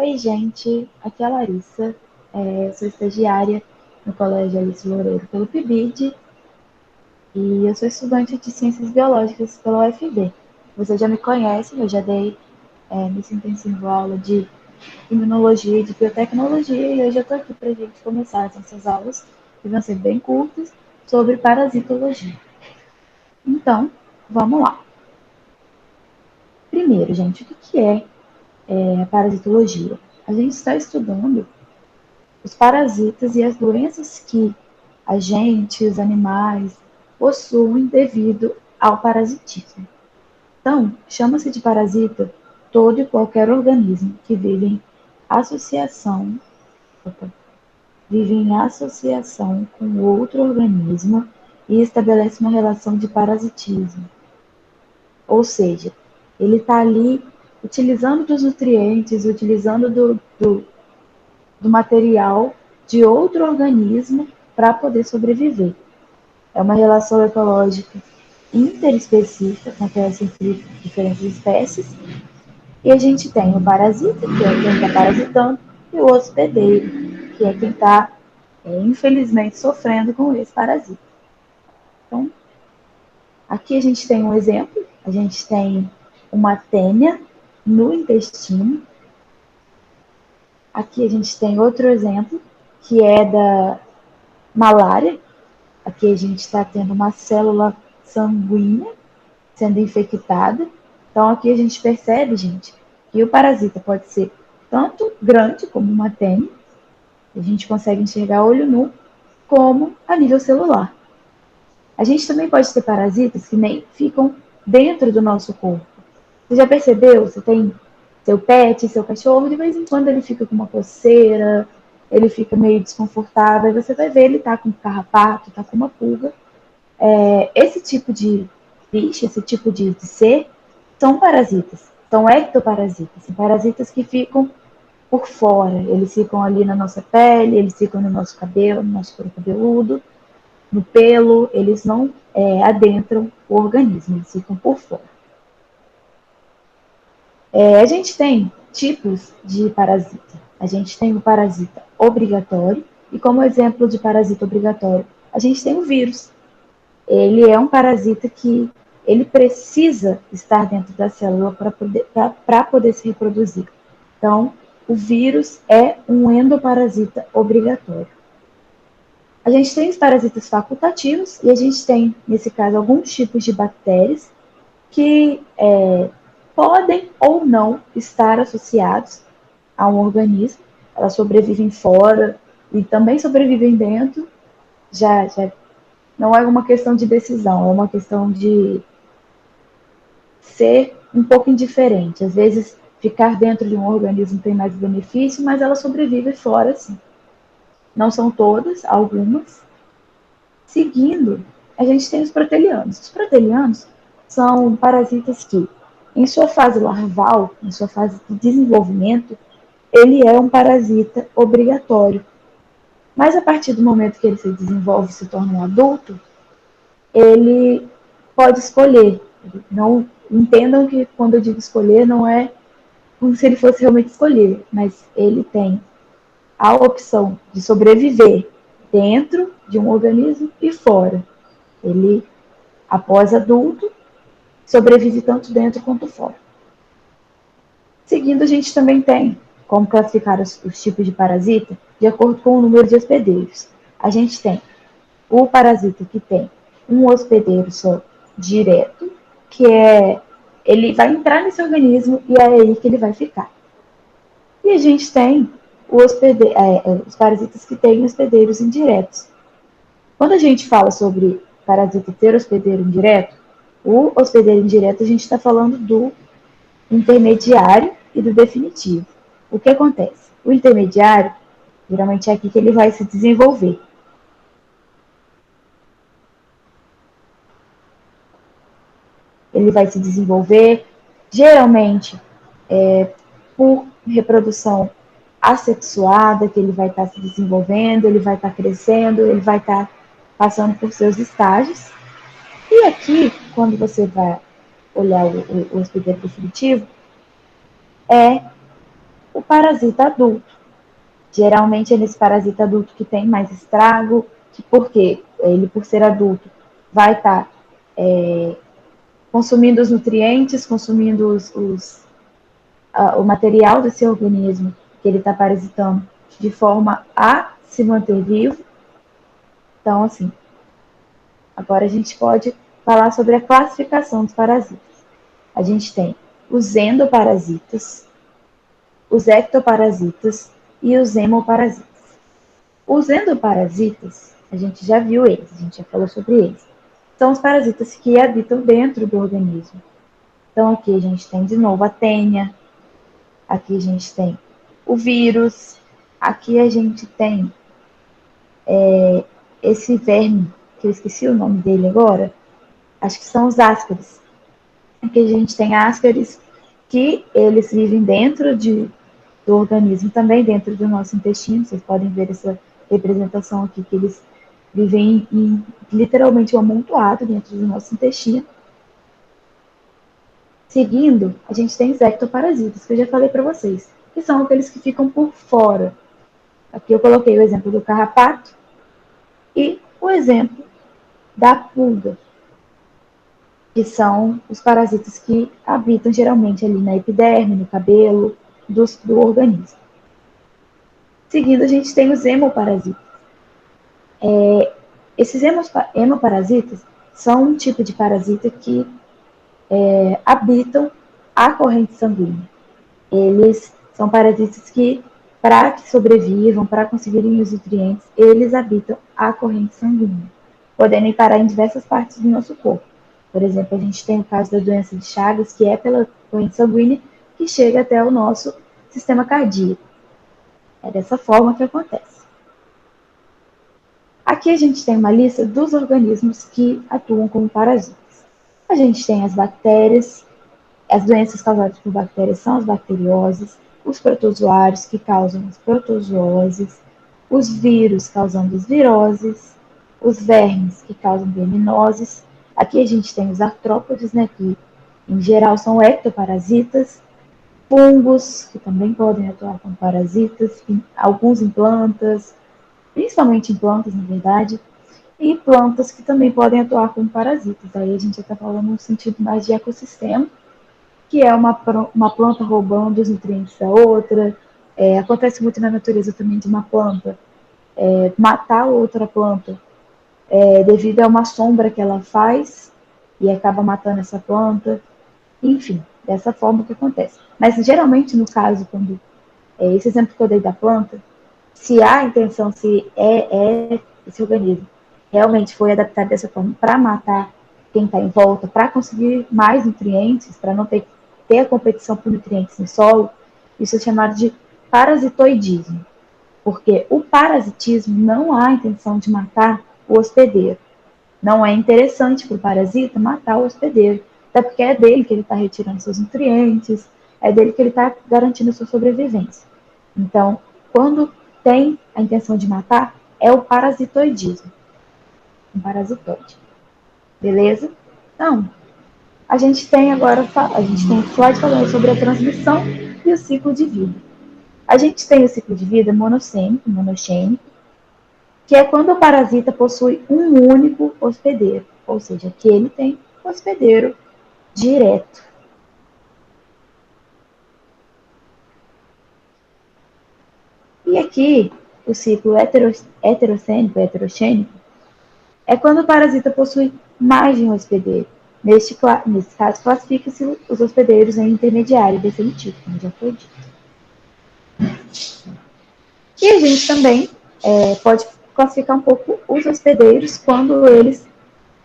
Oi, gente, aqui é a Larissa, sou estagiária no Colégio Alice Loureiro pelo PIBID e eu sou estudante de Ciências Biológicas pela UFB. Você já me conhece, eu já dei nesse intensivo aula de Imunologia e de Biotecnologia e hoje eu estou aqui para a gente começar essas aulas, que vão ser bem curtas, sobre parasitologia. Então, vamos lá. Primeiro, gente, o que é a parasitologia? A gente está estudando os parasitas e as doenças que a gente, os animais, possuem devido ao parasitismo. Então, chama-se de parasita todo e qualquer organismo que associação, vive em associação com outro organismo e estabelece uma relação de parasitismo. Ou seja, ele está ali utilizando dos nutrientes, utilizando do material de outro organismo para poder sobreviver. É uma relação ecológica interespecífica, acontece entre diferentes espécies, e a gente tem o parasita, que é quem está parasitando, e o hospedeiro, que é quem está, infelizmente, sofrendo com esse parasita. Então, aqui a gente tem um exemplo, a gente tem uma tênia no intestino. Aqui a gente tem outro exemplo, que é da malária. Aqui a gente está tendo uma célula sanguínea sendo infectada. Então aqui a gente percebe, gente, que o parasita pode ser tanto grande como uma tênia, a gente consegue enxergar olho nu, como a nível celular. A gente também pode ter parasitas que nem ficam dentro do nosso corpo. Você já percebeu? Você tem seu pet, seu cachorro, de vez em quando ele fica com uma coceira, ele fica meio desconfortável, e você vai ver ele tá com carrapato, tá com uma pulga. Esse tipo de bicho, esse tipo de ser, são parasitas, são ectoparasitas, são parasitas que ficam por fora, eles ficam ali na nossa pele, eles ficam no nosso cabelo, no nosso couro cabeludo, no pelo, eles não adentram o organismo, eles ficam por fora. A gente tem tipos de parasita. A gente tem o parasita obrigatório, e como exemplo de parasita obrigatório, a gente tem o vírus. Ele é um parasita que ele precisa estar dentro da célula para poder se reproduzir. Então, o vírus é um endoparasita obrigatório. A gente tem os parasitas facultativos e a gente tem, nesse caso, alguns tipos de bactérias que podem ou não estar associados a um organismo. Elas sobrevivem fora e também sobrevivem dentro. Já não é uma questão de decisão, é uma questão de ser um pouco indiferente. Às vezes, ficar dentro de um organismo tem mais benefício, mas ela sobrevive fora, sim. Não são todas, algumas. Seguindo, a gente tem os protelianos. Os protelianos são parasitas que, em sua fase larval, em sua fase de desenvolvimento, ele é um parasita obrigatório. Mas a partir do momento que ele se desenvolve e se torna um adulto, ele pode escolher. Não entendam que quando eu digo escolher, não é como se ele fosse realmente escolher, mas ele tem a opção de sobreviver dentro de um organismo e fora. Ele, após adulto, sobrevive tanto dentro quanto fora. Seguindo, a gente também tem como classificar os tipos de parasita de acordo com o número de hospedeiros. A gente tem o parasita que tem um hospedeiro só direto, que ele vai entrar nesse organismo e é aí que ele vai ficar. E a gente tem os parasitas que têm hospedeiros indiretos. Quando a gente fala sobre parasita ter hospedeiro indireto, o hospedeiro indireto a gente está falando do intermediário e do definitivo. O que acontece? O intermediário, geralmente é aqui que ele vai se desenvolver. Ele vai se desenvolver, geralmente, por reprodução assexuada, que ele vai estar se desenvolvendo, ele vai estar crescendo, ele vai estar passando por seus estágios. E aqui, quando você vai olhar o hospedeiro definitivo, é o parasita adulto. Geralmente é nesse parasita adulto que tem mais estrago, porque ele, por ser adulto, vai estar consumindo os nutrientes, consumindo o material desse organismo que ele está parasitando, de forma a se manter vivo. Então, assim, agora a gente pode falar sobre a classificação dos parasitas. A gente tem os endoparasitas, os ectoparasitas e os hemoparasitas. Os endoparasitas, a gente já viu eles, a gente já falou sobre eles. São os parasitas que habitam dentro do organismo. Então, aqui a gente tem de novo a tênia, aqui a gente tem o vírus, aqui a gente tem esse verme, que eu esqueci o nome dele agora, acho que são os ascaris. Aqui a gente tem ascaris, que eles vivem dentro do organismo, também dentro do nosso intestino. Vocês podem ver essa representação aqui, que eles vivem em literalmente um amontoado dentro do nosso intestino. Seguindo, a gente tem os ectoparasitas, que eu já falei para vocês, que são aqueles que ficam por fora. Aqui eu coloquei o exemplo do carrapato e o exemplo da pulga, que são os parasitas que habitam geralmente ali na epiderme, no cabelo do organismo. Seguindo, a gente tem os hemoparasitas. Esses hemoparasitas são um tipo de parasita que habitam a corrente sanguínea. Eles são parasitas que, para que sobrevivam, para conseguirem os nutrientes, eles habitam a corrente sanguínea, podendo parar em diversas partes do nosso corpo. Por exemplo, a gente tem o caso da doença de Chagas, que é pela corrente sanguínea que chega até o nosso sistema cardíaco. É dessa forma que acontece. Aqui a gente tem uma lista dos organismos que atuam como parasitas. A gente tem as bactérias, as doenças causadas por bactérias são as bacterioses, os protozoários, que causam as protozooses, os vírus causando as viroses, os vermes, que causam verminoses. Aqui a gente tem os artrópodes, né, que em geral são ectoparasitas, fungos, que também podem atuar como parasitas, alguns em plantas, principalmente em plantas, na verdade, e plantas que também podem atuar como parasitas. Aí a gente já está falando no sentido mais de ecossistema, que é uma planta roubando os nutrientes da outra. Acontece muito na natureza também de uma planta matar outra planta devido a uma sombra que ela faz e acaba matando essa planta. Enfim, dessa forma que acontece. Mas geralmente no caso, quando esse exemplo que eu dei da planta, se há intenção, se esse organismo realmente foi adaptado dessa forma para matar quem está em volta, para conseguir mais nutrientes, para não ter a competição por nutrientes no solo, isso é chamado de parasitoidismo. Porque o parasitismo não há intenção de matar o hospedeiro. Não é interessante para o parasita matar o hospedeiro, até porque é dele que ele está retirando seus nutrientes, é dele que ele está garantindo a sua sobrevivência. Então, quando tem a intenção de matar, é o parasitoidismo. Um parasitoide. Beleza? Então, a gente tem agora, a gente tem um slide falando sobre a transmissão e o ciclo de vida. A gente tem o ciclo de vida monoxênico, que é quando o parasita possui um único hospedeiro, ou seja, que ele tem hospedeiro direto. E aqui, o ciclo heterogênico, é quando o parasita possui mais de um hospedeiro. Nesse caso, classifica-se os hospedeiros em intermediário e definitivo, como já foi dito. E a gente também pode classificar um pouco os hospedeiros quando eles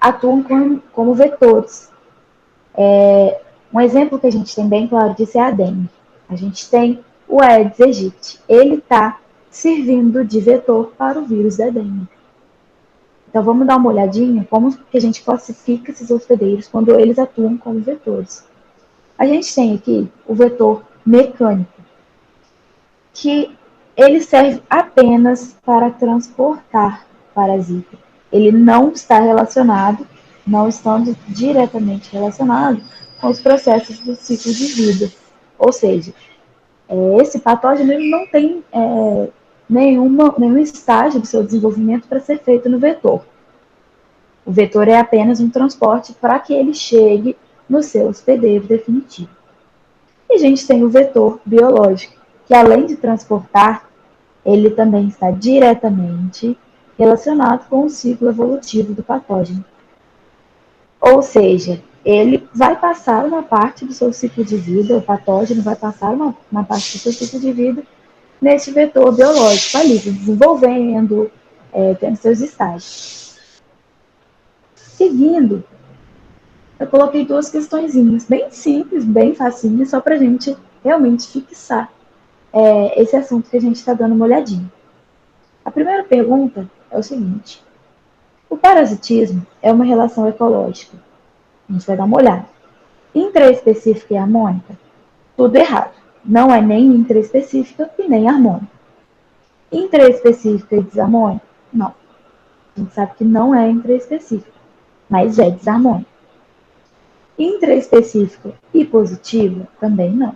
atuam como vetores. Um exemplo que a gente tem bem claro disso é a dengue. A gente tem o Aedes aegypti. Ele está servindo de vetor para o vírus da dengue. Então, vamos dar uma olhadinha como que a gente classifica esses hospedeiros quando eles atuam como vetores. A gente tem aqui o vetor mecânico, que ele serve apenas para transportar parasita. Ele não está relacionado, não estando diretamente relacionado com os processos do ciclo de vida. Ou seja, Esse patógeno ele não tem nenhum estágio do seu desenvolvimento para ser feito no vetor. O vetor é apenas um transporte para que ele chegue no seu hospedeiro definitivo. E a gente tem o vetor biológico, que além de transportar, ele também está diretamente relacionado com o ciclo evolutivo do patógeno. Ou seja, ele vai passar uma parte do seu ciclo de vida, o patógeno vai passar uma parte do seu ciclo de vida nesse vetor biológico ali, desenvolvendo, tendo seus estágios. Seguindo, eu coloquei duas questõezinhas, bem simples, bem facinhas, só para a gente realmente fixar esse assunto que a gente está dando uma olhadinha. A primeira pergunta é o seguinte: o parasitismo é uma relação ecológica? A gente vai dar uma olhada. Intraespecífica e harmônica? Tudo errado. Não é nem intraespecífica e nem harmônica. Intraespecífica e desarmônica? Não. A gente sabe que não é intraespecífica, mas é desarmônica. Intraespecífica e positiva? Também não.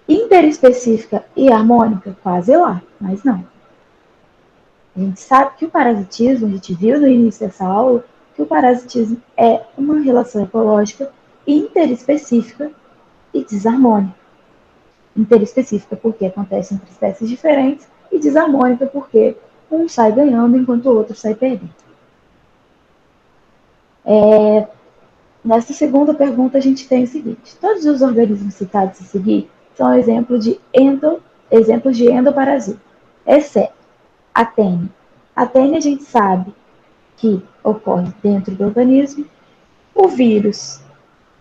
Interespecífica e harmônica? Quase lá, mas não. A gente sabe que o parasitismo, a gente viu no início dessa aula, que o parasitismo é uma relação ecológica interespecífica e desarmônica. Interespecífica porque acontece entre espécies diferentes e desarmônica porque um sai ganhando enquanto o outro sai perdendo. Nessa segunda pergunta a gente tem o seguinte: todos os organismos citados a seguir são exemplos de endoparasita, exceto a tênia. A tênia a gente sabe que ocorre dentro do organismo. O vírus,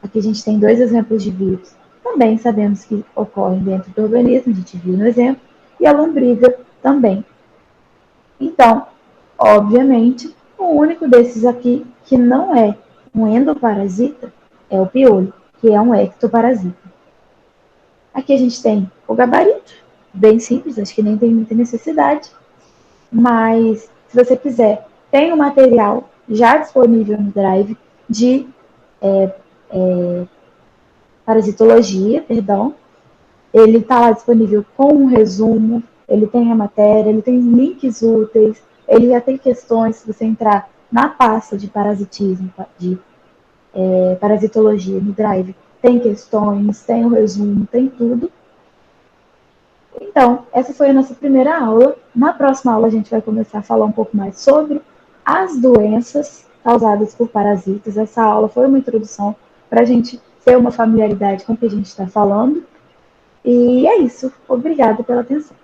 aqui a gente tem dois exemplos de vírus, também sabemos que ocorrem dentro do organismo, a gente viu no exemplo, e a lombriga também. Então, obviamente, o único desses aqui que não é um endoparasita é o piolho, que é um ectoparasita. Aqui a gente tem o gabarito, bem simples, acho que nem tem muita necessidade, mas se você quiser, tem um material já disponível no Drive de parasitologia, perdão. Ele está lá disponível com um resumo, ele tem a matéria, ele tem links úteis, ele já tem questões, se você entrar na pasta de parasitismo, de parasitologia no Drive, tem questões, tem o resumo, tem tudo. Então, essa foi a nossa primeira aula. Na próxima aula a gente vai começar a falar um pouco mais sobre as doenças causadas por parasitas. Essa aula foi uma introdução para a gente ter uma familiaridade com o que a gente está falando. E é isso. Obrigada pela atenção.